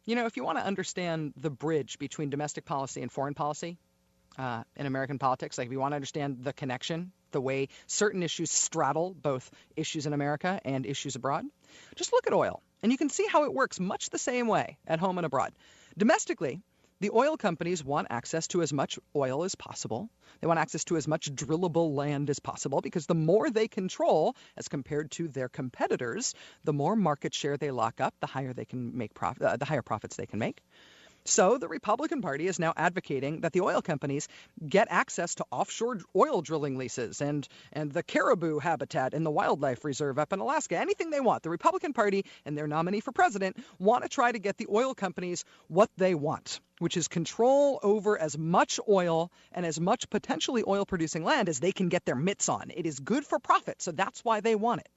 If you want to understand the bridge between domestic policy and foreign policy in American politics, like if you want to understand the connection, the way certain issues straddle both issues in America and issues abroad, just look at oil. And you can see how it works much the same way at home and abroad. Domestically, the oil companies want access to as much oil as possible. They want access to as much drillable land as possible because the more they control as compared to their competitors, the more market share they lock up, the higher they can make the higher profits they can make. So the Republican Party is now advocating that the oil companies get access to offshore oil drilling leases and the caribou habitat in the wildlife reserve up in Alaska, anything they want. The Republican Party and their nominee for president want to try to get the oil companies what they want, which is control over as much oil and as much potentially oil-producing land as they can get their mitts on. It is good for profit, so that's why they want it.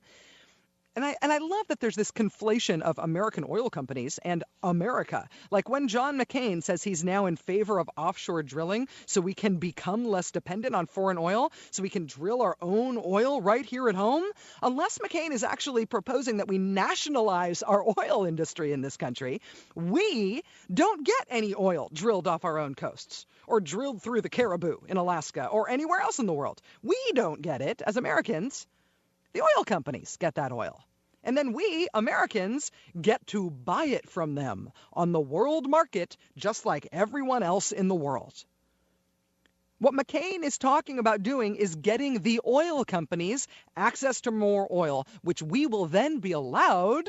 And I love that there's this conflation of American oil companies and America. Like when John McCain says he's now in favor of offshore drilling so we can become less dependent on foreign oil, so we can drill our own oil right here at home, unless McCain is actually proposing that we nationalize our oil industry in this country, we don't get any oil drilled off our own coasts or drilled through the caribou in Alaska or anywhere else in the world. We don't get it as Americans. The oil companies get that oil. And then we, Americans, get to buy it from them on the world market, just like everyone else in the world. What McCain is talking about doing is getting the oil companies access to more oil, which we will then be allowed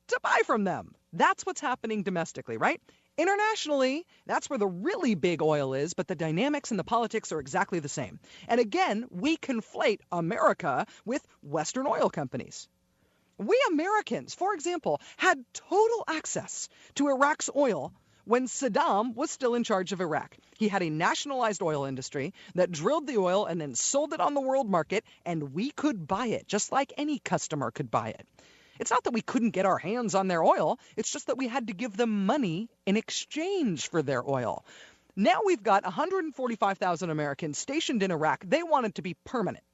to buy from them. That's what's happening domestically, right? Internationally, that's where the really big oil is, but the dynamics and the politics are exactly the same. And again, we conflate America with Western oil companies. We Americans, for example, had total access to Iraq's oil when Saddam was still in charge of Iraq. He had a nationalized oil industry that drilled the oil and then sold it on the world market, and we could buy it, just like any customer could buy it. It's not that we couldn't get our hands on their oil. It's just that we had to give them money in exchange for their oil. Now we've got 145,000 Americans stationed in Iraq. They want it to be permanent.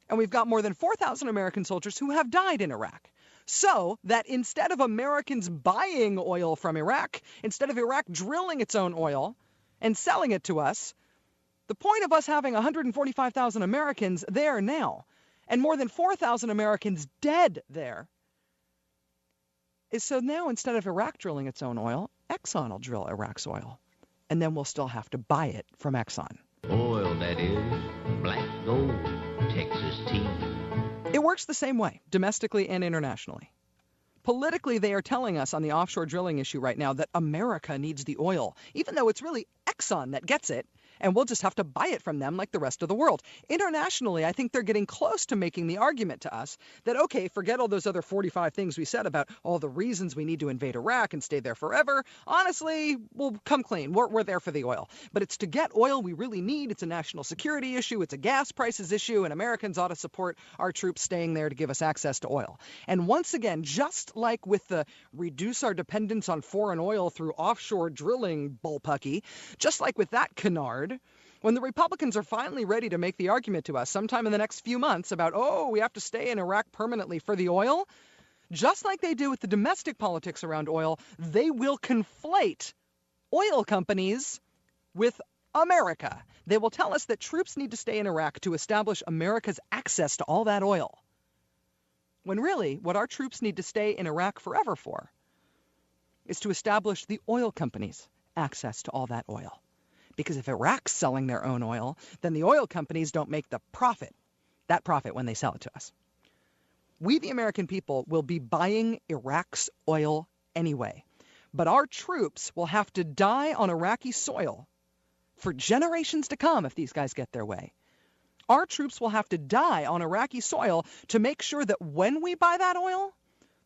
And we've got more than 4,000 American soldiers who have died in Iraq. So that instead of Americans buying oil from Iraq, instead of Iraq drilling its own oil and selling it to us, the point of us having 145,000 Americans there now and more than 4,000 Americans dead there is so now instead of Iraq drilling its own oil, Exxon will drill Iraq's oil. And then we'll still have to buy it from Exxon. Oil, that is. Black gold. Texas tea. It works the same way, domestically and internationally. Politically, they are telling us on the offshore drilling issue right now that America needs the oil, even though it's really Exxon that gets it, and we'll just have to buy it from them like the rest of the world. Internationally, I think they're getting close to making the argument to us that, okay, forget all those other 45 things we said about all the reasons we need to invade Iraq and stay there forever. Honestly, we'll come clean. We're there for the oil. But it's to get oil we really need. It's a national security issue. It's a gas prices issue, and Americans ought to support our troops staying there to give us access to oil. And once again, just like with the reduce our dependence on foreign oil through offshore drilling bullpucky, just like with that canard, when the Republicans are finally ready to make the argument to us sometime in the next few months about, oh, we have to stay in Iraq permanently for the oil, just like they do with the domestic politics around oil, they will conflate oil companies with America. They will tell us that troops need to stay in Iraq to establish America's access to all that oil. When really, what our troops need to stay in Iraq forever for is to establish the oil companies' access to all that oil. Because if Iraq's selling their own oil, then the oil companies don't make that profit when they sell it to us. We, the American people, will be buying Iraq's oil anyway. But our troops will have to die on Iraqi soil for generations to come if these guys get their way. Our troops will have to die on Iraqi soil to make sure that when we buy that oil,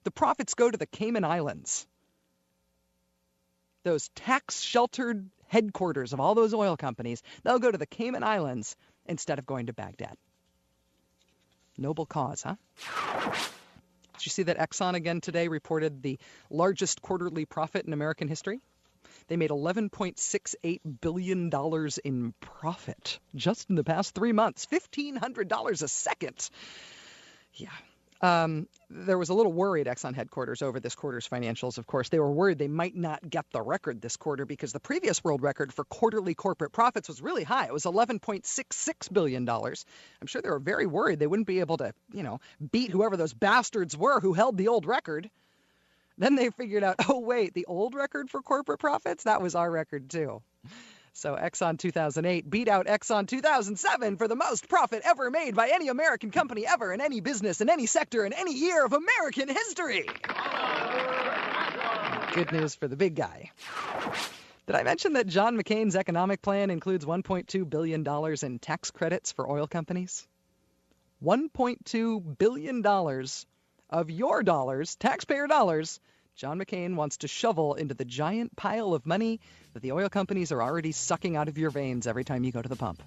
the profits go to the Cayman Islands. Those tax-sheltered headquarters of all those oil companies, they'll go to the Cayman Islands instead of going to Baghdad. Noble cause, huh? Did you see that Exxon again today reported the largest quarterly profit in American history? They made $11.68 billion in profit just in the past 3 months, $1,500 a second. Yeah. There was a little worry at Exxon headquarters over this quarter's financials, of course. They were worried they might not get the record this quarter because the previous world record for quarterly corporate profits was really high. It was $11.66 billion. I'm sure they were very worried they wouldn't be able to, beat whoever those bastards were who held the old record. Then they figured out, oh, wait, the old record for corporate profits? That was our record, too. So Exxon 2008 beat out Exxon 2007 for the most profit ever made by any American company ever in any business, in any sector, in any year of American history. Good news for the big guy. Did I mention that John McCain's economic plan includes $1.2 billion in tax credits for oil companies? $1.2 billion of your dollars, taxpayer dollars, John McCain wants to shovel into the giant pile of money that the oil companies are already sucking out of your veins every time you go to the pump.